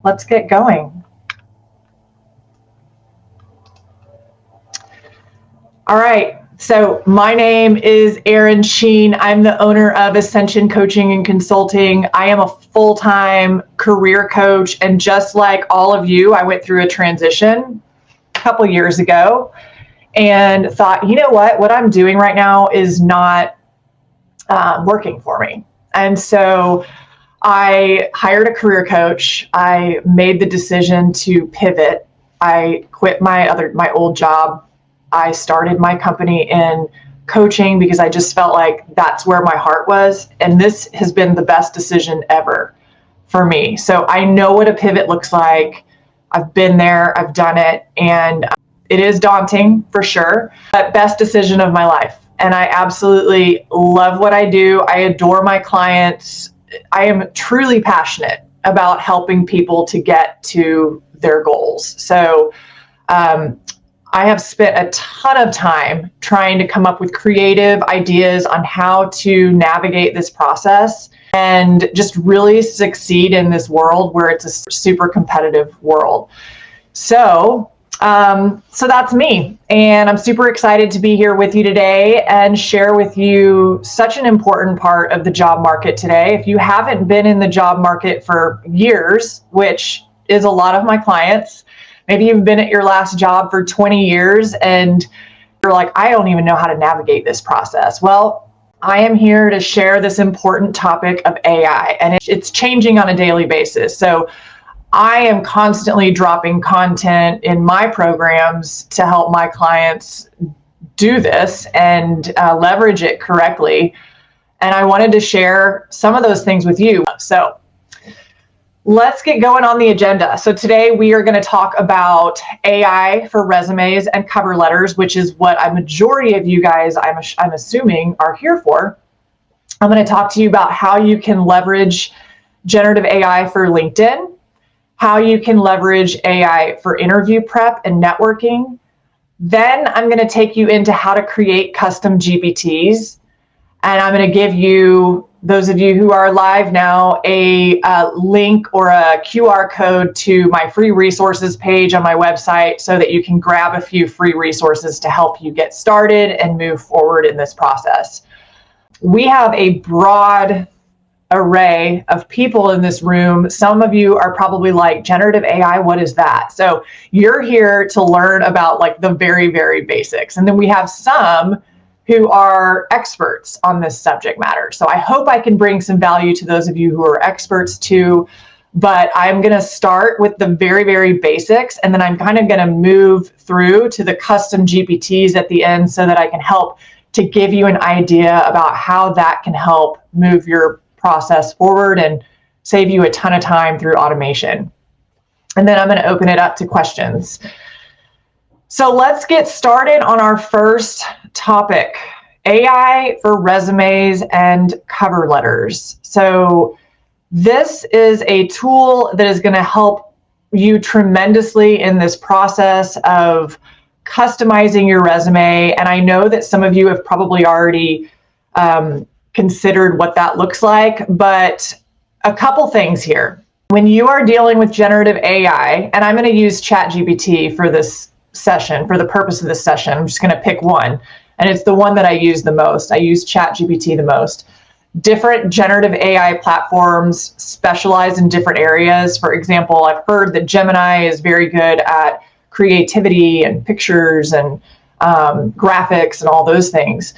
Let's get going. All right. So my name is Erin Sheen. I'm the owner of Ascension Coaching and Consulting. I am a full-time career coach. And just like all of you, I went through a transition a couple years ago and thought, you know what I'm doing right now is not working for me. And so I hired a career coach. I made the decision to pivot. I quit my old job. I started my company in coaching because I just felt like that's where my heart was. And this has been the best decision ever for me. So I know what a pivot looks like. I've been there, I've done it, and it is daunting for sure, but best decision of my life. And I absolutely love what I do. I adore my clients. I am truly passionate about helping people to get to their goals. So I have spent a ton of time trying to come up with creative ideas on how to navigate this process and just really succeed in this world where it's a super competitive world. So that's me, and I'm super excited to be here with you today and share with you such an important part of the job market today. If you haven't been in the job market for years, which is a lot of my clients, maybe you've been at your last job for 20 years and you're like, I don't even know how to navigate this process. Well, I am here to share this important topic of AI, and it's changing on a daily basis. So I am constantly dropping content in my programs to help my clients do this and leverage it correctly. And I wanted to share some of those things with you. So let's get going on the agenda. So today we are going to talk about AI for resumes and cover letters, which is what a majority of you guys, I'm assuming, are here for. I'm going to talk to you about how you can leverage generative AI for LinkedIn, how you can leverage AI for interview prep and networking. Then I'm going to take you into how to create custom GPTs. And I'm going to give you, those of you who are live now, a link or a QR code to my free resources page on my website so that you can grab a few free resources to help you get started and move forward in this process. We have a broad array of people in this room. Some of you are probably like, generative AI, what is that? So you're here to learn about like the very, very basics. And then we have some who are experts on this subject matter. So I hope I can bring some value to those of you who are experts too. But I'm going to start with the very, very basics, and then I'm kind of going to move through to the custom GPTs at the end so that I can help to give you an idea about how that can help move your process forward and save you a ton of time through automation. And then I'm going to open it up to questions. So let's get started on our first topic, AI for resumes and cover letters. So this is a tool that is going to help you tremendously in this process of customizing your resume. And I know that some of you have probably already considered what that looks like, but a couple things here. When you are dealing with generative AI, and I'm going to use ChatGPT for this session, for the purpose of this session, I'm just going to pick one, and it's the one that I use the most. I use ChatGPT the most. Different generative AI platforms specialize in different areas. For example, I've heard that Gemini is very good at creativity and pictures and graphics and all those things.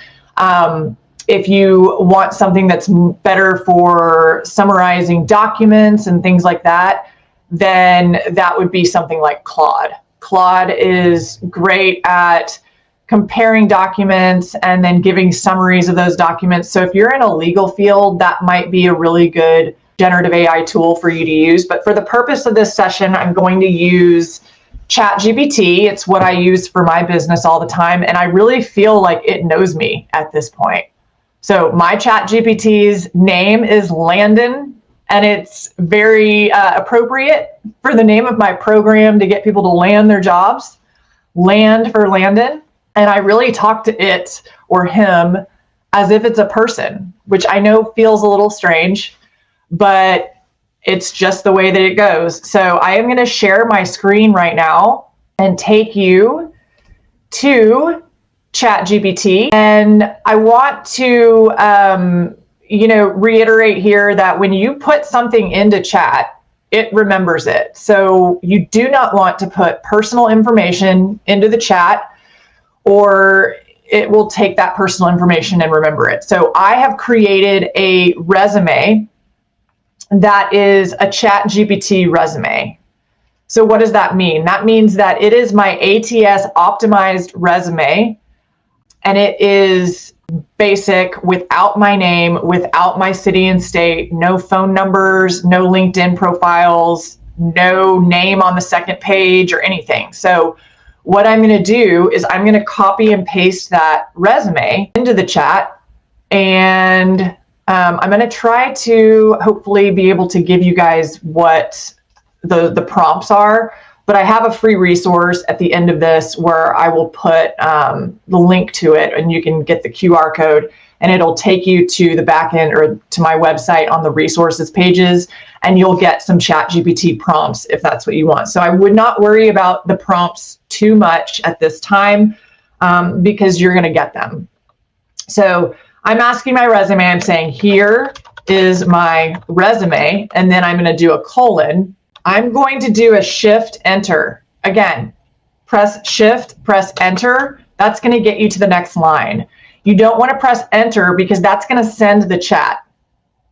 If you want something that's better for summarizing documents and things like that, then that would be something like Claude. Claude is great at comparing documents and then giving summaries of those documents. So if you're in a legal field, that might be a really good generative AI tool for you to use. But for the purpose of this session, I'm going to use ChatGPT. It's what I use for my business all the time. And I really feel like it knows me at this point. So my ChatGPT's name is Landon, and it's very appropriate for the name of my program to get people to land their jobs. Land for Landon. And I really talk to it or him as if it's a person, which I know feels a little strange, but It's just the way that it goes. So I am going to share my screen right now and take you to ChatGPT. And I want to, reiterate here that when you put something into chat, it remembers it. So you do not want to put personal information into the chat, or it will take that personal information and remember it. So I have created a resume that is a ChatGPT resume. So what does that mean? That means that it is my ATS optimized resume, and it is basic, without my name, without my city and state, no phone numbers, no LinkedIn profiles, no name on the second page or anything. So what I'm going to do is I'm going to copy and paste that resume into the chat, and I'm going to try to hopefully be able to give you guys what the prompts are, but I have a free resource at the end of this where I will put the link to it, and you can get the QR code, and it'll take you to the back end or to my website on the resources pages, and you'll get some ChatGPT prompts if that's what you want. So I would not worry about the prompts too much at this time because you're going to get them. So I'm asking my resume, I'm saying, here is my resume, and then I'm going to do a colon. I'm going to do a shift enter. Again, press shift, press enter. That's going to get you to the next line. You don't want to press enter because that's going to send the chat.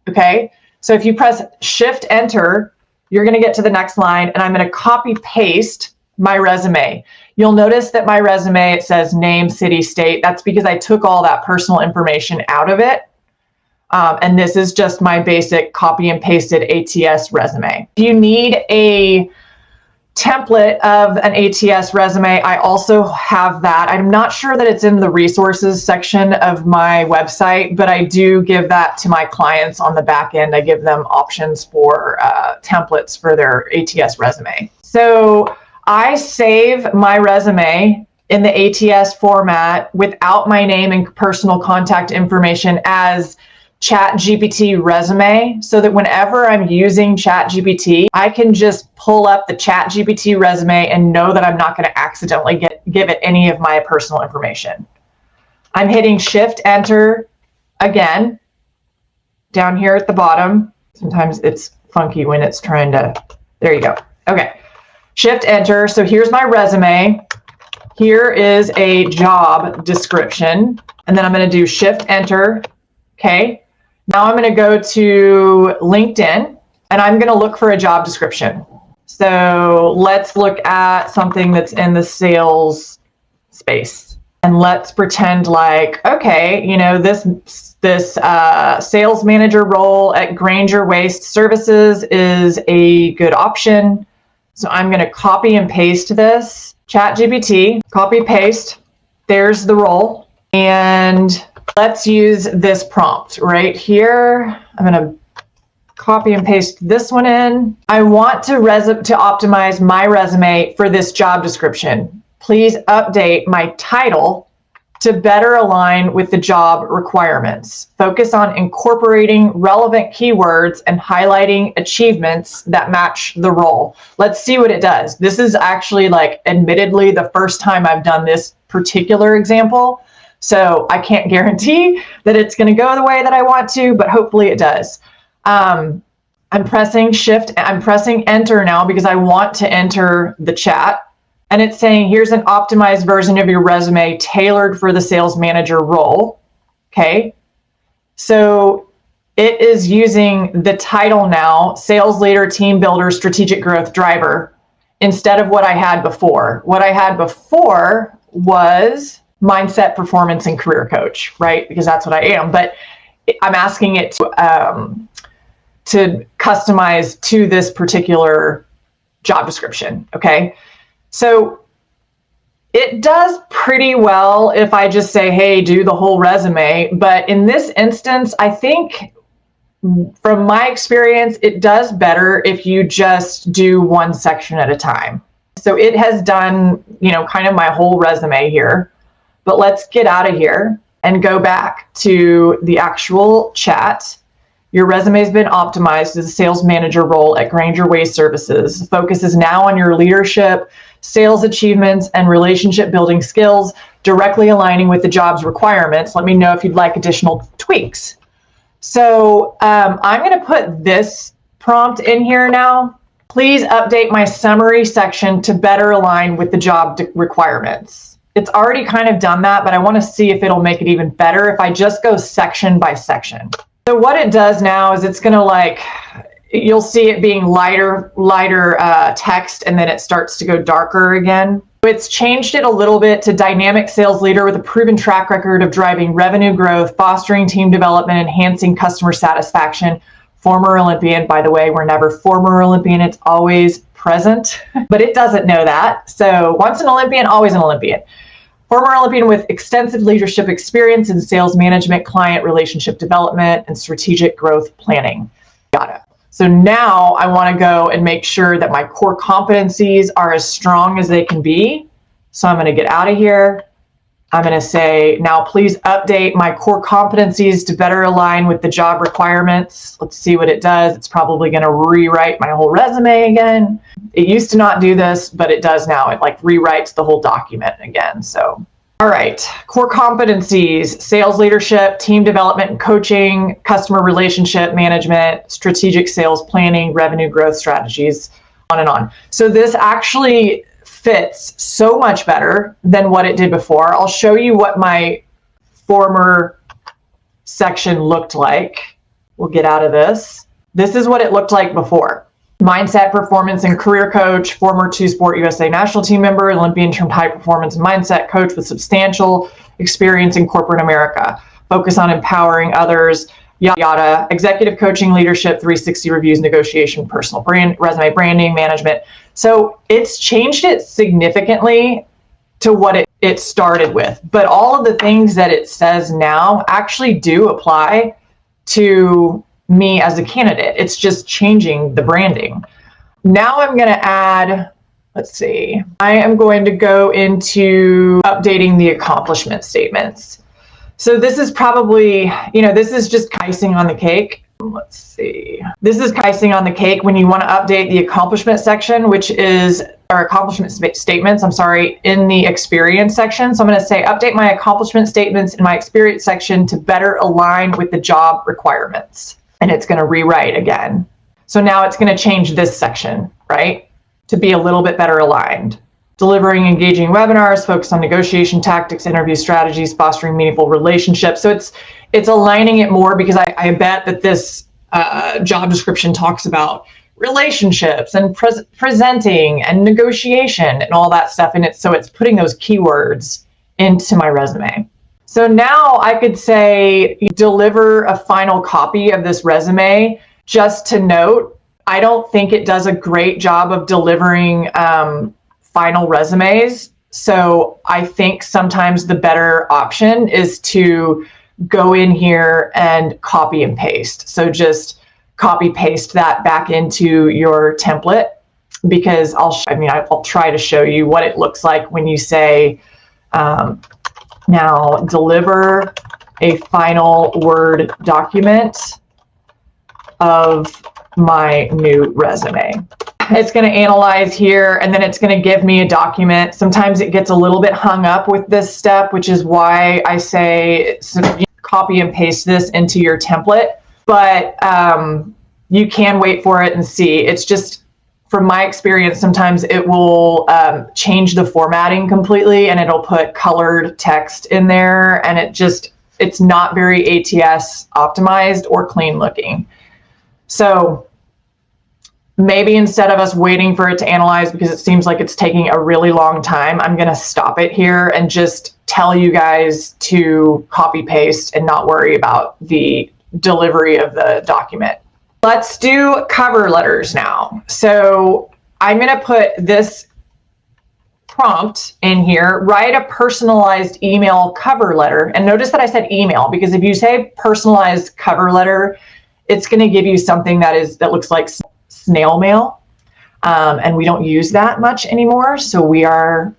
Okay. So if you press shift enter, you're going to get to the next line, and I'm going to copy paste my resume. You'll notice that my resume, it says name, city, state. That's because I took all that personal information out of it. And this is just my basic copy and pasted ATS resume. If you need a template of an ATS resume, I also have that. I'm not sure that it's in the resources section of my website, but I do give that to my clients on the back end. I give them options for templates for their ATS resume. So I save my resume in the ATS format without my name and personal contact information as ChatGPT resume, so that whenever I'm using ChatGPT, I can just pull up the ChatGPT resume and know that I'm not going to accidentally give it any of my personal information. I'm hitting shift enter again down here at the bottom. Sometimes it's funky when it's trying to, there you go. Okay, shift enter. So here's my resume. Here is a job description, and then I'm going to do shift enter. Okay. Now I'm going to go to LinkedIn, and I'm going to look for a job description. So let's look at something that's in the sales space, and let's pretend like, okay, this sales manager role at Granger Waste Services is a good option. So I'm going to copy and paste this, ChatGPT, copy paste. There's the role, and let's use this prompt right here. I'm going to copy and paste this one in. I want to optimize my resume for this job description. Please update my title to better align with the job requirements. Focus on incorporating relevant keywords and highlighting achievements that match the role. Let's see what it does. This is actually, like, admittedly the first time I've done this particular example. So I can't guarantee that it's going to go the way that I want to, but hopefully it does. I'm pressing enter now because I want to enter the chat, and it's saying, here's an optimized version of your resume tailored for the sales manager role. Okay. So it is using the title now, sales leader, team builder, strategic growth driver, instead of what I had before. What I had before was mindset, performance, and career coach, right? Because that's what I am. But I'm asking it to customize to this particular job description. Okay. So it does pretty well if I just say, hey, do the whole resume. But in this instance, I think from my experience, it does better if you just do one section at a time. So it has done, kind of my whole resume here. But let's get out of here and go back to the actual chat. Your resume has been optimized as a sales manager role at Granger Waste Services. The focus is now on your leadership, sales achievements, and relationship building skills, directly aligning with the job's requirements. Let me know if you'd like additional tweaks. So I'm going to put this prompt in here now. Please update my summary section to better align with the job requirements. It's already kind of done that, but I want to see if it'll make it even better if I just go section by section. So what it does now is it's going to you'll see it being lighter text, and then it starts to go darker again. It's changed it a little bit to dynamic sales leader with a proven track record of driving revenue growth, fostering team development, enhancing customer satisfaction. Former Olympian, by the way, we're never former Olympian, it's always present, but it doesn't know that. So once an Olympian, always an Olympian. Former Olympian with extensive leadership experience in sales management, client relationship development, and strategic growth planning. Got it. So now I want to go and make sure that my core competencies are as strong as they can be. So I'm going to get out of here. I'm going to say, now please update my core competencies to better align with the job requirements. Let's see what it does. It's probably going to rewrite my whole resume again. It used to not do this, but it does now. It rewrites the whole document again. So, all right, core competencies: sales leadership, team development and coaching, customer relationship management, strategic sales planning, revenue growth strategies, on and on. So this actually fits so much better than what it did before. I'll show you what my former section looked like. We'll get out of this. This is what it looked like before. Mindset, performance, and career coach, former two-sport USA national team member, Olympian turned high performance and mindset coach with substantial experience in corporate America. Focus on empowering others, yada, yada. Executive coaching, leadership, 360 reviews, negotiation, personal brand, resume branding, management. So it's changed it significantly to what it started with. But all of the things that it says now actually do apply to me as a candidate. It's just changing the branding. Now I'm going to add, let's see, I am going to go into updating the accomplishment statements. So this is probably, this is just icing on the cake. Let's see. This is icing on the cake when you want to update the accomplishment section, which is our accomplishment statements, in the experience section. So I'm going to say update my accomplishment statements in my experience section to better align with the job requirements. And it's going to rewrite again. So now it's going to change this section, right, to be a little bit better aligned. Delivering engaging webinars, focus on negotiation tactics, interview strategies, fostering meaningful relationships. So it's aligning it more, because I bet that this job description talks about relationships and presenting and negotiation and all that stuff in it. So it's putting those keywords into my resume. So now I could say, deliver a final copy of this resume. Just to note, I don't think it does a great job of delivering final resumes. So I think sometimes the better option is to go in here and copy and paste. So just copy paste that back into your template, because I'll try to show you what it looks like when you say, now deliver a final Word document of my new resume. It's going to analyze here, and then it's going to give me a document. Sometimes it gets a little bit hung up with this step, which is why I say copy and paste this into your template. But you can wait for it and see. It's just, from my experience, sometimes it will change the formatting completely, and it'll put colored text in there, and it's not very ATS optimized or clean looking. So maybe instead of us waiting for it to analyze, because it seems like it's taking a really long time, I'm going to stop it here and just tell you guys to copy paste and not worry about the delivery of the document. Let's do cover letters now. So I'm going to put this prompt in here: write a personalized email cover letter. And notice that I said email, because if you say personalized cover letter, it's going to give you something that looks like snail mail. And we don't use that much anymore. So we are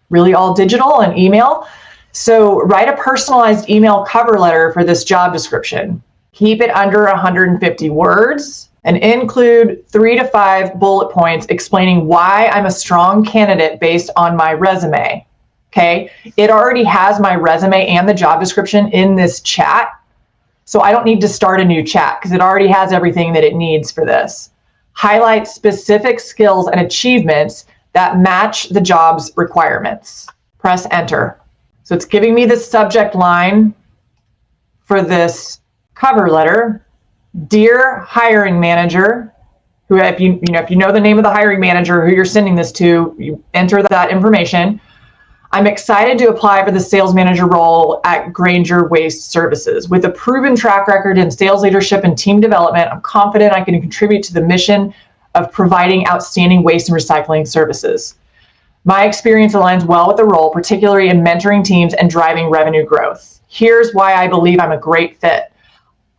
really all digital and email. So write a personalized email cover letter for this job description. Keep it under 150 words and include 3 to 5 bullet points explaining why I'm a strong candidate based on my resume. Okay, it already has my resume and the job description in this chat, so I don't need to start a new chat because it already has everything that it needs for this. Highlight specific skills and achievements that match the job's requirements. Press enter. So it's giving me the subject line for this cover letter. Dear hiring manager, who if you know the name of the hiring manager who you're sending this to, you enter that information. I'm excited to apply for the sales manager role at Grainger Waste Services. With a proven track record in sales leadership and team development, I'm confident I can contribute to the mission of providing outstanding waste and recycling services. My experience aligns well with the role, particularly in mentoring teams and driving revenue growth. Here's why I believe I'm a great fit.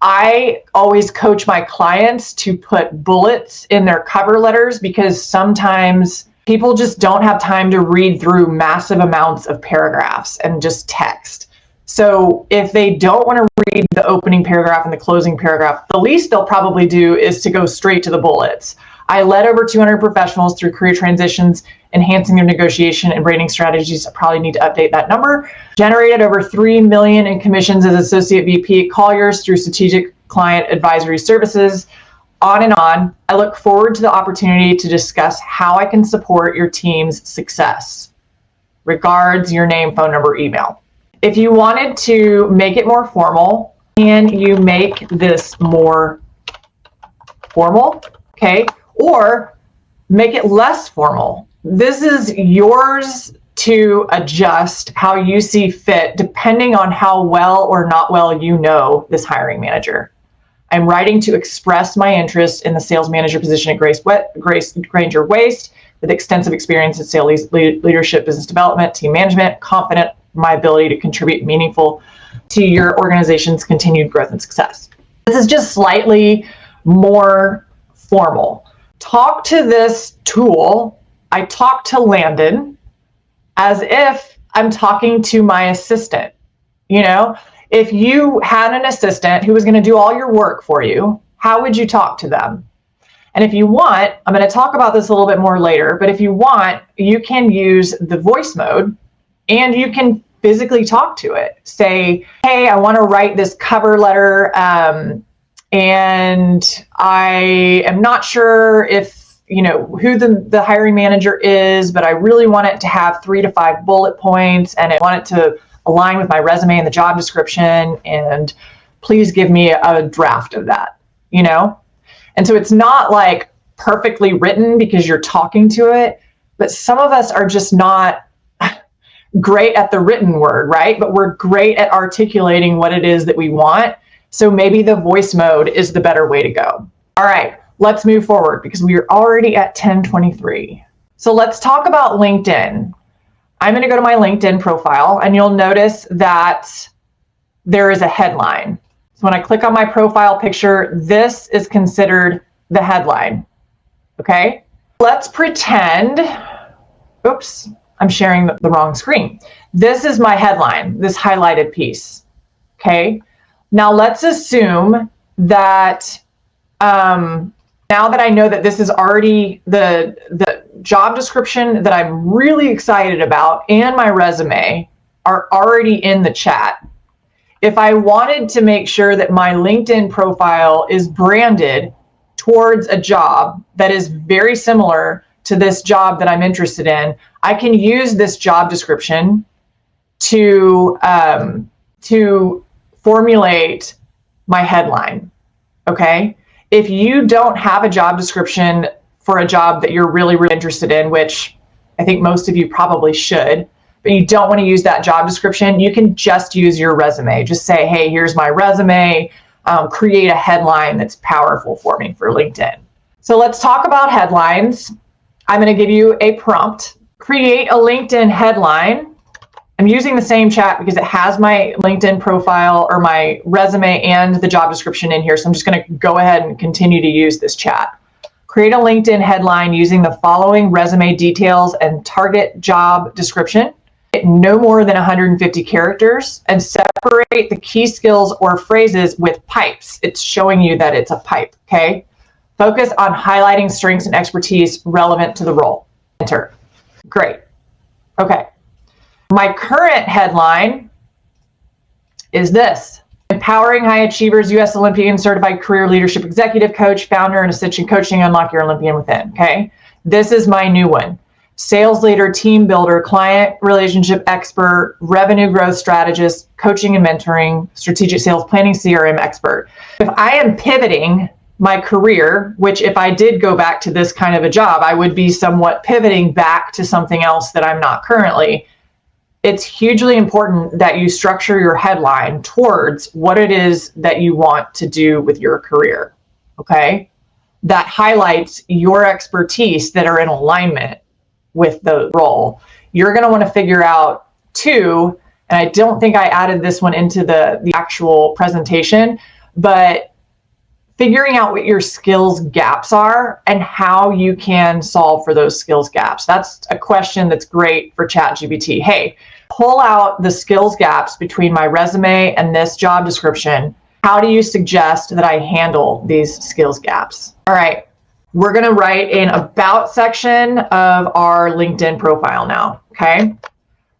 I always coach my clients to put bullets in their cover letters because sometimes people just don't have time to read through massive amounts of paragraphs and just text. So if they don't want to read the opening paragraph and the closing paragraph, the least they'll probably do is to go straight to the bullets. I led over 200 professionals through career transitions, enhancing their negotiation and rating strategies. I probably need to update that number. Generated over $3 million in commissions as Associate VP at Colliers through strategic client advisory services. On and on. I look forward to the opportunity to discuss how I can support your team's success. Regards, your name, phone number, email. If you wanted to make it more formal, can you make this more formal? Okay, or make it less formal. This is yours to adjust how you see fit depending on how well or not well you know this hiring manager. I'm writing to express my interest in the sales manager position at Grainger Waste with extensive experience in sales leadership, business development, team management, confident in my ability to contribute meaningful to your organization's continued growth and success. This is just slightly more formal. Talk to this tool. I talk to Landon as if I'm talking to my assistant, you know? If you had an assistant who was going to do all your work for you, how would you talk to them? And if you want, I'm going to talk about this a little bit more later, but if you want, you can use the voice mode and you can physically talk to it. Say, hey, I want to write this cover letter and I am not sure if, you know, who the hiring manager is, but I really want it to have 3 to 5 bullet points and I want it to align with my resume and the job description, and please give me a draft of that, you know? And so it's not like perfectly written because you're talking to it, but some of us are just not great at the written word, right? But we're great at articulating what it is that we want. So maybe the voice mode is the better way to go. All right, let's move forward because we are already at 10:23. So let's talk about LinkedIn. I'm going to go to my LinkedIn profile and you'll notice that there is a headline. So when I click on my profile picture, this is considered the headline. Okay. Let's pretend, oops, I'm sharing the wrong screen. This is my headline, this highlighted piece. Okay. Now let's assume that, now that I know that this is already the job description that I'm really excited about and my resume are already in the chat. If I wanted to make sure that my LinkedIn profile is branded towards a job that is very similar to this job that I'm interested in, I can use this job description to formulate my headline, okay? If you don't have a job description for a job that you're really, really interested in, which I think most of you probably should, but you don't want to use that job description, you can just use your resume. Just say, hey, here's my resume, create a headline that's powerful for me for LinkedIn. So let's talk about headlines. I'm going to give you a prompt. Create a LinkedIn headline. I'm using the same chat because it has my LinkedIn profile or my resume and the job description in here. So I'm just going to go ahead and continue to use this chat. Create a LinkedIn headline using the following resume details and target job description. No more than 150 characters and separate Separate the key skills or phrases with pipes. It's showing you that it's a pipe, okay? Focus on highlighting strengths and expertise relevant to the role. Enter. Great. Okay. My current headline is this: Empowering High Achievers, U.S. Olympian Certified Career Leadership Executive Coach, Founder and Ascension Coaching, Unlock Your Olympian Within. Okay. This is my new one. Sales leader, team builder, client relationship expert, revenue growth strategist, coaching and mentoring, strategic sales planning, CRM expert. If I am pivoting my career, which if I did go back to this kind of a job, I would be somewhat pivoting back to something else that I'm not currently. It's hugely important that you structure your headline towards what it is that you want to do with your career, okay? That highlights your expertise that are in alignment with the role. You're going to want to figure out too, and I don't think I added this one into the actual presentation, but figuring out what your skills gaps are and how you can solve for those skills gaps. That's a question that's great for ChatGPT. Hey, pull out the skills gaps between my resume and this job description. How do you suggest that I handle these skills gaps? All right, we're going to write an about section of our LinkedIn profile now, okay?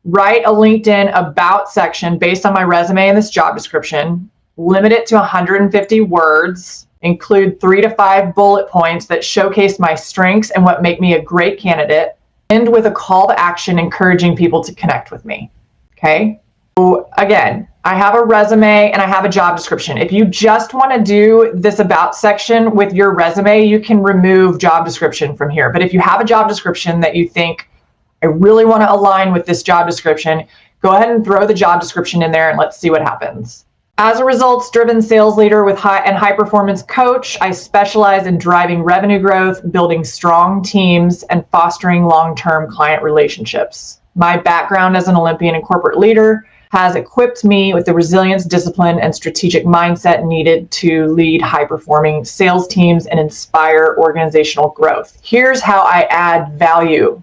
Write a LinkedIn about section based on my resume and this job description. Limit it to 150 words. Include 3 to 5 bullet points that showcase my strengths and what make me a great candidate. End with a call to action encouraging people to connect with me. Okay. So again, I have a resume and I have a job description. If you just want to do this about section with your resume, you can remove job description from here. But if you have a job description that you think, I really want to align with this job description, go ahead and throw the job description in there and let's see what happens. As a results-driven sales leader with high performance coach, I specialize in driving revenue growth, building strong teams, and fostering long-term client relationships. My background as an Olympian and corporate leader has equipped me with the resilience, discipline, and strategic mindset needed to lead high-performing sales teams and inspire organizational growth. Here's how I add value.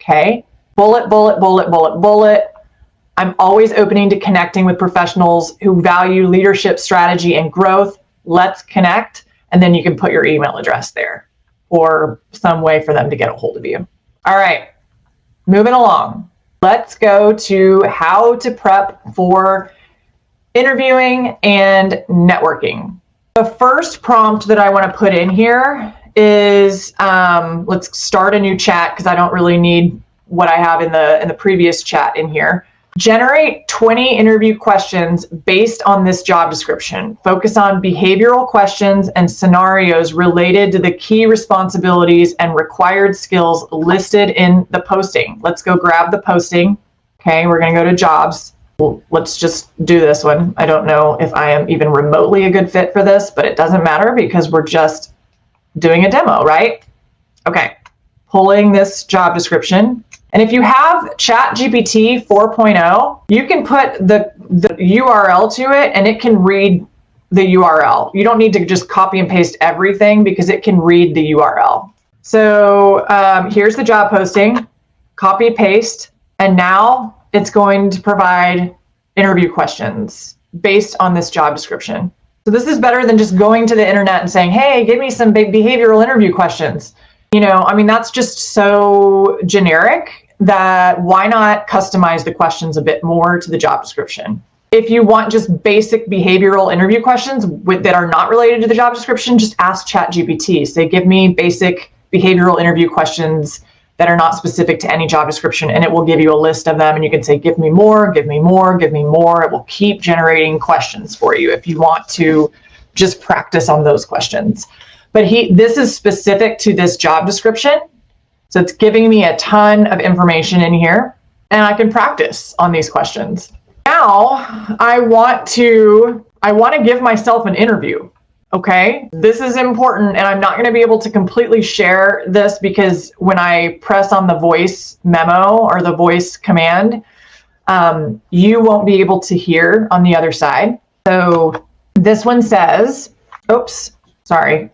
Okay? Bullet, bullet, bullet, bullet, bullet. I'm always open to connecting with professionals who value leadership, strategy, and growth. Let's connect. And then you can put your email address there or some way for them to get a hold of you. All right, moving along. Let's go to how to prep for interviewing and networking. The first prompt that I want to put in here is, let's start a new chat because I don't really need what I have in the previous chat in here. Generate 20 interview questions based on this job description. Focus on behavioral questions and scenarios related to the key responsibilities and required skills listed in the posting. Let's go grab the posting. Okay, we're going to go to jobs. Well, let's just do this one. I don't know if I am even remotely a good fit for this, but it doesn't matter because we're just doing a demo, right? Okay, pulling this job description. And if you have ChatGPT 4.0, you can put the URL to it and it can read the URL. You don't need to just copy and paste everything because it can read the URL. So here's the job posting, copy, paste, and now it's going to provide interview questions based on this job description. So this is better than just going to the internet and saying, hey, give me some big behavioral interview questions. You know, I mean, that's just so generic that why not customize the questions a bit more to the job description? If you want just basic behavioral interview questions that are not related to the job description, just ask ChatGPT. Say, give me basic behavioral interview questions that are not specific to any job description, and it will give you a list of them, and you can say, give me more, give me more, give me more. It will keep generating questions for you if you want to just practice on those questions. But this is specific to this job description. So it's giving me a ton of information in here and I can practice on these questions. Now I want to give myself an interview. Okay, this is important and I'm not going to be able to completely share this because when I press on the voice memo or the voice command, you won't be able to hear on the other side. So this one says, oops, sorry,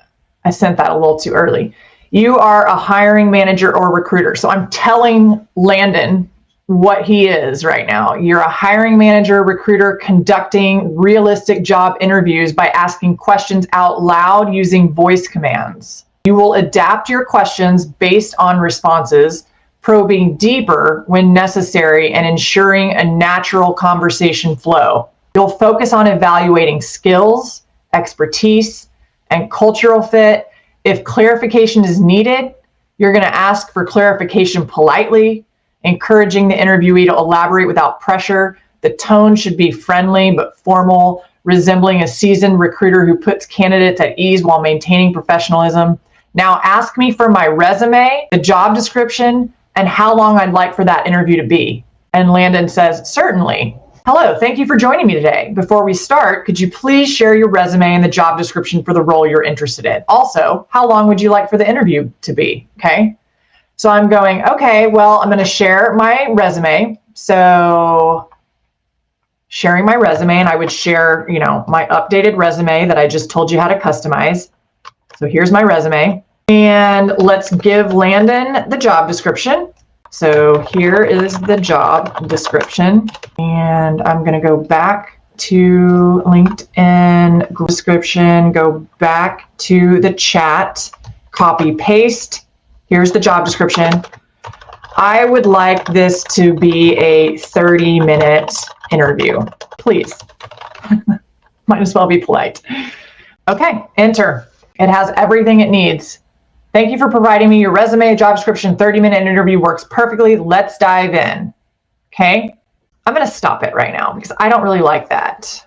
I sent that a little too early. You are a hiring manager or recruiter. So I'm telling Landon what he is right now. You're a hiring manager, recruiter conducting realistic job interviews by asking questions out loud using voice commands. You will adapt your questions based on responses, probing deeper when necessary and ensuring a natural conversation flow. You'll focus on evaluating skills, expertise, and cultural fit. If clarification is needed, you're going to ask for clarification politely, encouraging the interviewee to elaborate without pressure. The tone should be friendly but formal, resembling a seasoned recruiter who puts candidates at ease while maintaining professionalism. Now ask me for my resume, the job description, and how long I'd like for that interview to be. And Landon says, certainly. Hello, thank you for joining me today. Before we start, could you please share your resume and the job description for the role you're interested in? Also, how long would you like for the interview to be? Okay. So I'm going, okay, well, I'm going to share my resume. So sharing my resume, and I would share, my updated resume that I just told you how to customize. So here's my resume, and let's give Landon the job description. So here is the job description, and I'm going to go back to LinkedIn description, go back to the chat, copy, paste. Here's the job description. I would like this to be a 30-minute interview, please. Might as well be polite. Okay, enter. It has everything it needs. Thank you for providing me your resume, job description, 30-minute interview works perfectly. Let's dive in. Okay, I'm going to stop it right now because I don't really like that.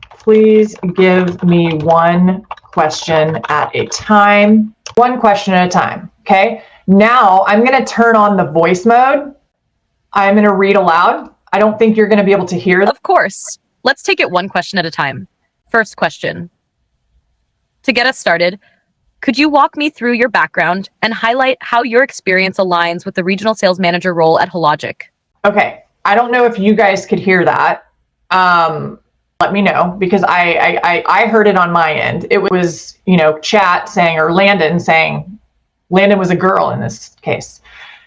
Please give me one question at a time. One question at a time. Okay, now I'm going to turn on the voice mode. I'm going to read aloud. I don't think you're going to be able to hear that. Of course. Let's take it one question at a time. First question. To get us started, could you walk me through your background and highlight how your experience aligns with the regional sales manager role at Hologic? Okay, I don't know if you guys could hear that. Let me know, because I heard it on my end. It was, chat saying, or Landon saying, Landon was a girl in this case.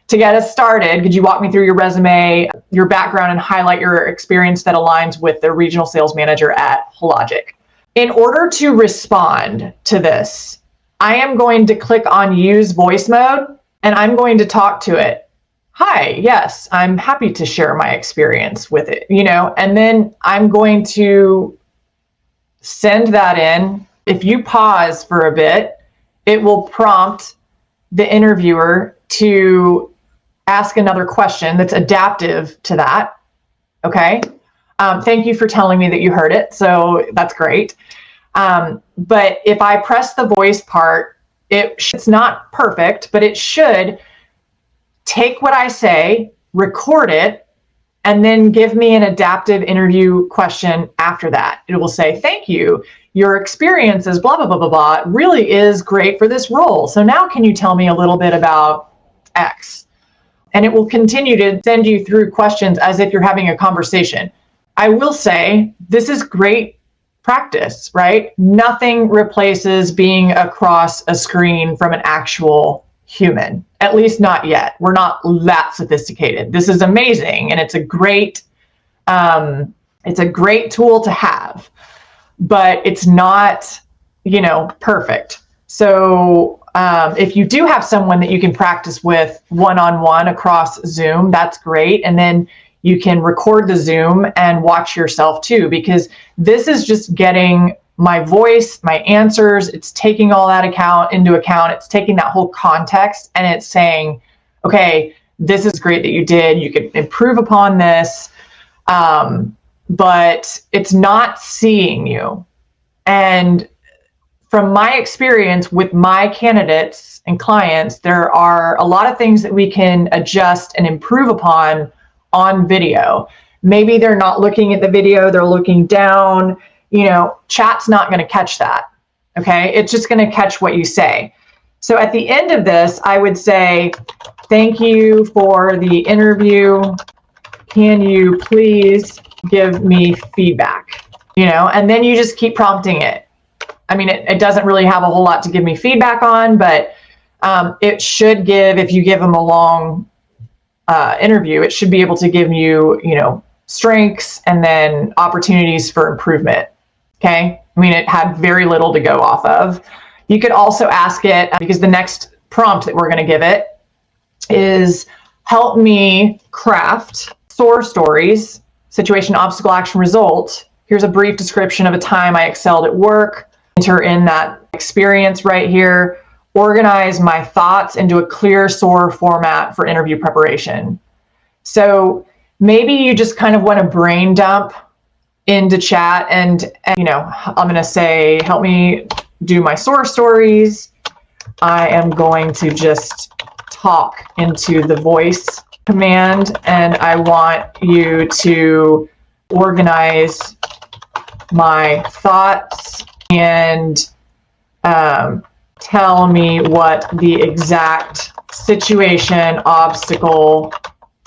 To get us started, could you walk me through your resume, your background, and highlight your experience that aligns with the regional sales manager at Hologic? In order to respond to this, I am going to click on use voice mode, and I'm going to talk to it. Hi, yes, I'm happy to share my experience with it, and then I'm going to send that in. If you pause for a bit, it will prompt the interviewer to ask another question that's adaptive to that. Okay. Thank you for telling me that you heard it. So that's great. But if I press the voice part, it's not perfect, but it should take what I say, record it, and then give me an adaptive interview question after that. It will say, thank you. Your experience is blah, blah, blah, blah, blah. It really is great for this role. So now can you tell me a little bit about X? And it will continue to send you through questions as if you're having a conversation. I will say this is great practice, right? Nothing replaces being across a screen from an actual human, at least not yet. We're not that sophisticated. This is amazing, and it's a great tool to have, but it's not, perfect. So if you do have someone that you can practice with one-on-one across Zoom, that's great. And then you can record the Zoom and watch yourself too, because this is just getting my voice, my answers. It's taking all that into account. It's taking that whole context and it's saying, okay, this is great that you did. You could improve upon this, but it's not seeing you. And from my experience with my candidates and clients, there are a lot of things that we can adjust and improve upon on video. Maybe they're not looking at the video, they're looking down. Chat's not going to catch that. Okay. It's just going to catch what you say. So at the end of this, I would say, thank you for the interview. Can you please give me feedback? And then you just keep prompting it. I mean, it doesn't really have a whole lot to give me feedback on, but it should give, if you give them a long interview, it should be able to give you, strengths and then opportunities for improvement. Okay. I mean, it had very little to go off of. You could also ask it, because the next prompt that we're going to give it is help me craft SOAR stories, situation, obstacle, action, result. Here's a brief description of a time I excelled at work. Enter in that experience right here. Organize my thoughts into a clear SOAR format for interview preparation. So maybe you just kind of want to brain dump into chat and I'm going to say, help me do my SOAR stories. I am going to just talk into the voice command, and I want you to organize my thoughts and tell me what the exact situation, obstacle,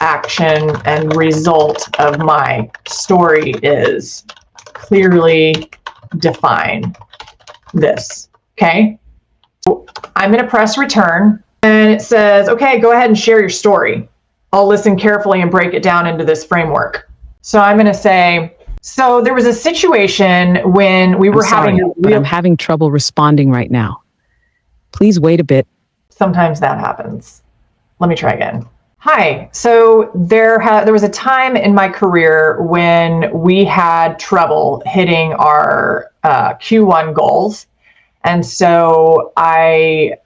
action, and result of my story is. Clearly define this. Okay. So I'm going to press return, and it says, okay, go ahead and share your story. I'll listen carefully and break it down into this framework. So I'm going to say, so there was a situation when we were I'm having trouble responding right now. Please wait a bit. Sometimes that happens. Let me try again. Hi. So there was a time in my career when we had trouble hitting our Q1 goals. And so I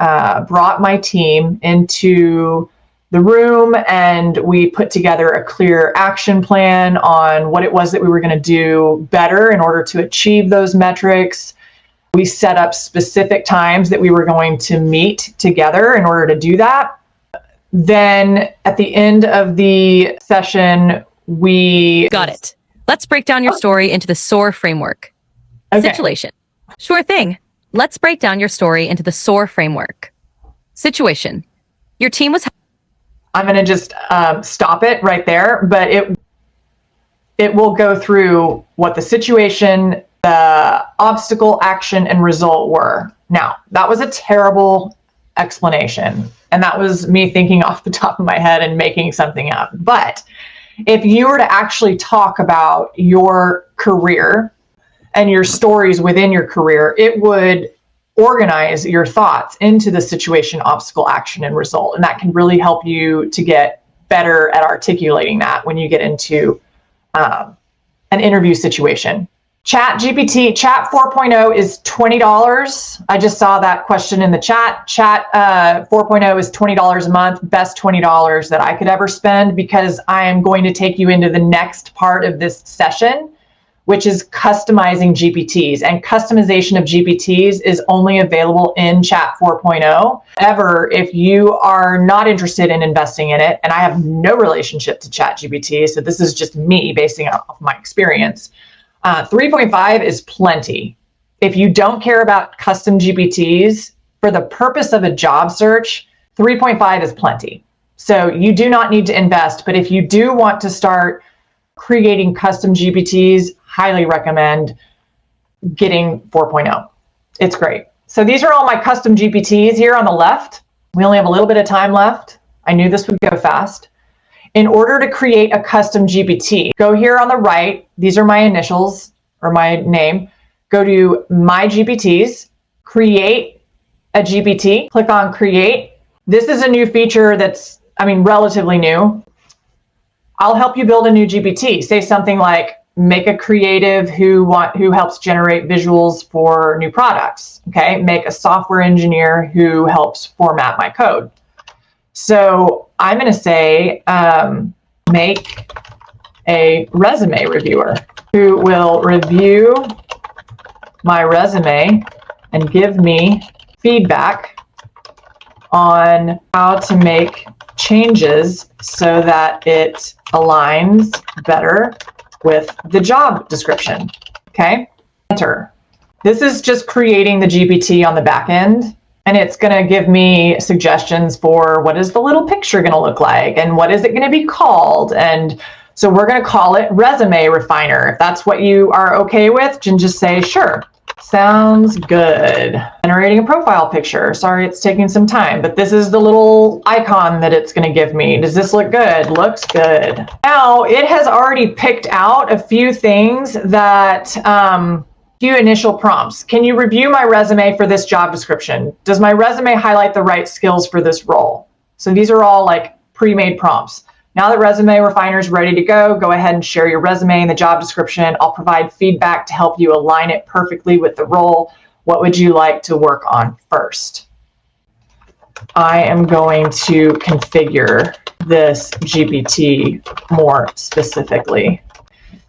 brought my team into the room, and we put together a clear action plan on what it was that we were going to do better in order to achieve those metrics. We set up specific times that we were going to meet together in order to do that. Then at the end of the session, we... Got it. Let's break down your story into the SOAR framework. Okay. Situation. Sure thing. Let's break down your story into the SOAR framework. Situation. Your team was... I'm going to just stop it right there, but it will go through what the situation, the obstacle, action, and result were. Now, that was a terrible explanation, and that was me thinking off the top of my head and making something up. But if you were to actually talk about your career and your stories within your career, it would organize your thoughts into the situation, obstacle, action, and result. And that can really help you to get better at articulating that when you get into an interview situation. ChatGPT, Chat 4.0 is $20. I just saw that question in the chat. Chat 4.0 is $20 a month, best $20 that I could ever spend, because I am going to take you into the next part of this session, which is customizing GPTs. And customization of GPTs is only available in Chat 4.0. However, if you are not interested in investing in it, and I have no relationship to ChatGPT, so this is just me basing it off my experience, 3.5 is plenty. If you don't care about custom GPTs for the purpose of a job search, 3.5 is plenty. So you do not need to invest, but if you do want to start creating custom GPTs, highly recommend getting 4.0. It's great. So these are all my custom GPTs here on the left. We only have a little bit of time left. I knew this would go fast. In order to create a custom GPT, go here on the right. These are my initials or my name. Go to My GPTs, create a GPT, click on create. This is a new feature that's, relatively new. I'll help you build a new GPT. Say something like, make a creative who helps generate visuals for new products. Okay, make a software engineer who helps format my code. So I'm going to say, make a resume reviewer who will review my resume and give me feedback on how to make changes so that it aligns better with the job description. Okay, enter. This is just creating the GPT on the back end, and it's going to give me suggestions for what is the little picture going to look like and what is it going to be called. And so we're going to call it Resume Refiner. If that's what you are okay with, and just say sure. Sounds good. Generating a profile picture. Sorry, it's taking some time, but this is the little icon that it's going to give me. Does this look good? Looks good. Now it has already picked out a few things that, few initial prompts. Can you review my resume for this job description? Does my resume highlight the right skills for this role? So these are all like pre-made prompts. Now that Resume Refiner is ready to go ahead and share your resume and the job description. I'll provide feedback to help you align it perfectly with the role. What would you like to work on first? I am going to configure this GPT more specifically.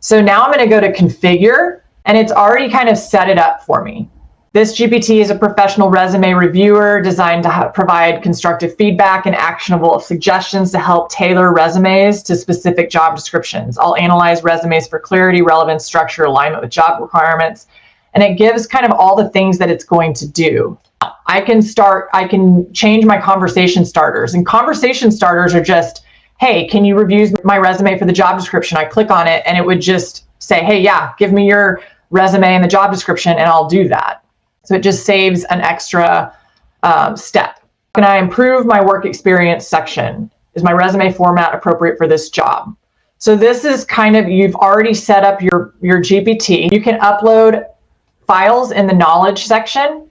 So now I'm going to go to configure, and it's already kind of set it up for me. This GPT is a professional resume reviewer designed to provide constructive feedback and actionable suggestions to help tailor resumes to specific job descriptions. I'll analyze resumes for clarity, relevance, structure, alignment with job requirements, and it gives kind of all the things that it's going to do. I can change my conversation starters, and conversation starters are just, hey, can you review my resume for the job description? I click on it and it would just say, hey, yeah, give me your resume and the job description, and I'll do that. So it just saves an extra step. Can I improve my work experience section? Is my resume format appropriate for this job? So this is kind of, you've already set up your GPT. You can upload files in the knowledge section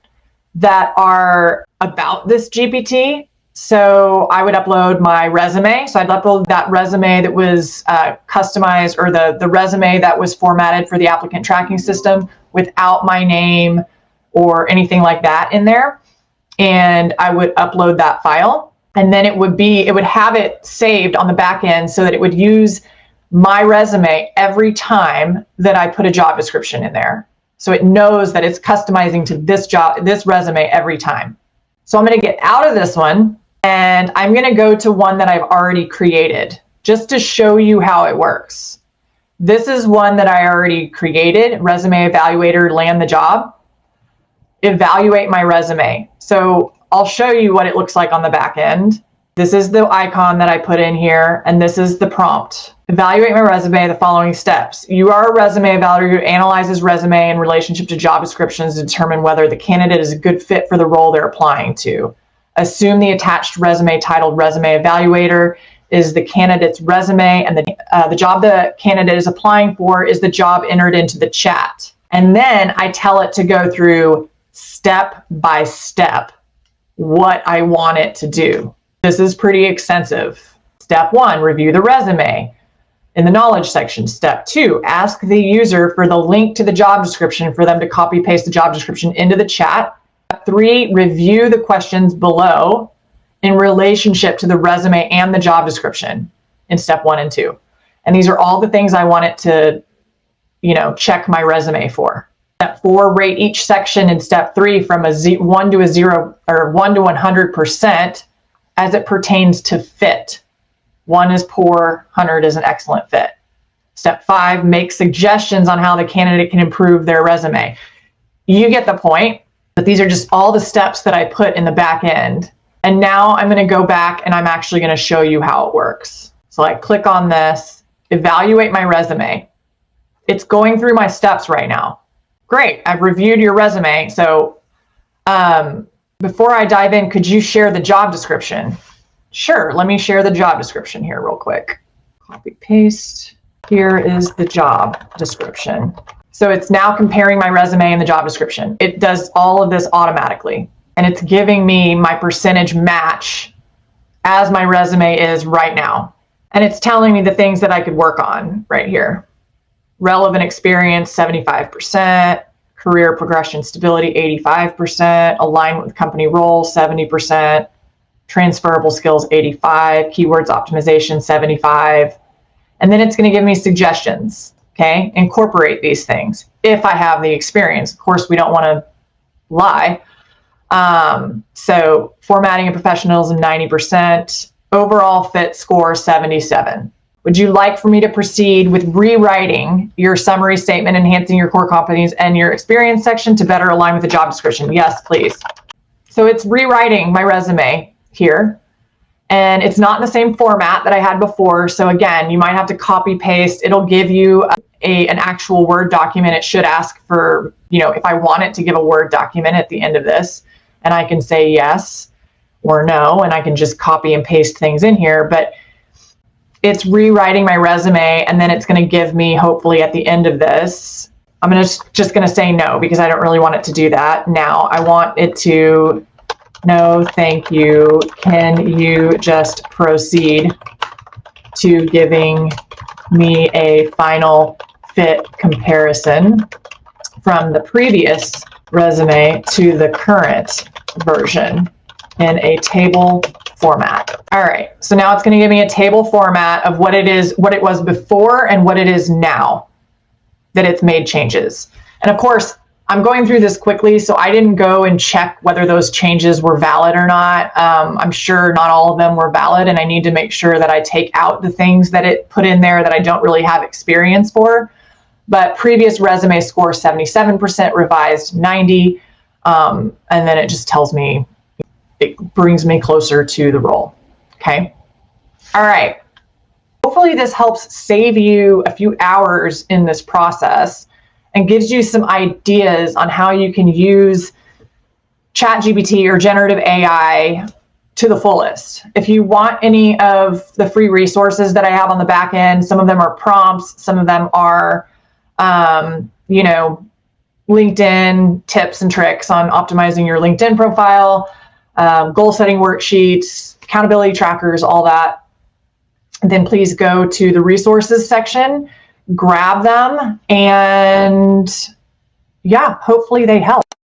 that are about this GPT. So I would upload my resume. So I'd upload that resume that was customized, or the resume that was formatted for the applicant tracking system without my name or anything like that in there. And I would upload that file, and then it would have it saved on the back end so that it would use my resume every time that I put a job description in there. So it knows that it's customizing to this resume every time. So I'm going to get out of this one, and I'm going to go to one that I've already created just to show you how it works. This is one that I already created, Resume Evaluator, land the job. Evaluate my resume. So I'll show you what it looks like on the back end. This is the icon that I put in here, and this is the prompt. Evaluate my resume, the following steps. You are a resume evaluator who analyzes resume in relationship to job descriptions to determine whether the candidate is a good fit for the role they're applying to. Assume the attached resume titled Resume Evaluator is the candidate's resume, and the job the candidate is applying for is the job entered into the chat. And then I tell it to go through step by step what I want it to do. This is pretty extensive. Step 1, review the resume in the knowledge section. Step 2, ask the user for the link to the job description for them to copy paste the job description into the chat. Step 3, review the questions below in relationship to the resume and the job description in step 1 and 2. And these are all the things I want it to, check my resume for. Step 4, rate each section in step 3 from 1 to 100% as it pertains to fit. 1 is poor, 100 is an excellent fit. Step 5, make suggestions on how the candidate can improve their resume. You get the point, but these are just all the steps that I put in the back end. And now I'm going to go back and I'm actually going to show you how it works. So I click on this, evaluate my resume. It's going through my steps right now. Great, I've reviewed your resume. So before I dive in, could you share the job description? Sure, let me share the job description here real quick. Copy, paste. Here is the job description. So it's now comparing my resume and the job description. It does all of this automatically, and it's giving me my percentage match as my resume is right now. And it's telling me the things that I could work on right here. Relevant experience, 75%. Career progression stability, 85%. Alignment with company role, 70%. Transferable skills, 85. Keywords optimization, 75. And then it's going to give me suggestions. Okay, incorporate these things if I have the experience. Of course, we don't want to lie. So formatting and professionalism, 90%. Overall fit score, 77. Would you like for me to proceed with rewriting your summary statement, enhancing your core competencies and your experience section to better align with the job description? Yes, please. So it's rewriting my resume here. and it's not in the same format that I had before. So again, you might have to copy paste. It'll give you an actual Word document. It should ask for, if I want it to give a Word document at the end of this, and I can say yes or no, and I can just copy and paste things in here. But it's rewriting my resume, and then it's going to give me, hopefully at the end of this, I'm just going to say no, because I don't really want it to do that now. I want it to, no, thank you. Can you just proceed to giving me a final fit comparison from the previous resume to the current version in a table format. All right, so now it's going to give me a table format of what it was before and what it is now that it's made changes. And of course, I'm going through this quickly, so I didn't go and check whether those changes were valid or not. I'm sure not all of them were valid, and I need to make sure that I take out the things that it put in there that I don't really have experience for. But previous resume score 77%, revised 90, and then it just tells me, it brings me closer to the role. Okay. All right. Hopefully this helps save you a few hours in this process and gives you some ideas on how you can use ChatGPT or generative AI to the fullest. If you want any of the free resources that I have on the back end, some of them are prompts, some of them are, LinkedIn tips and tricks on optimizing your LinkedIn profile, goal setting worksheets, accountability trackers, all that, then please go to the resources section, grab them, and yeah, hopefully they help.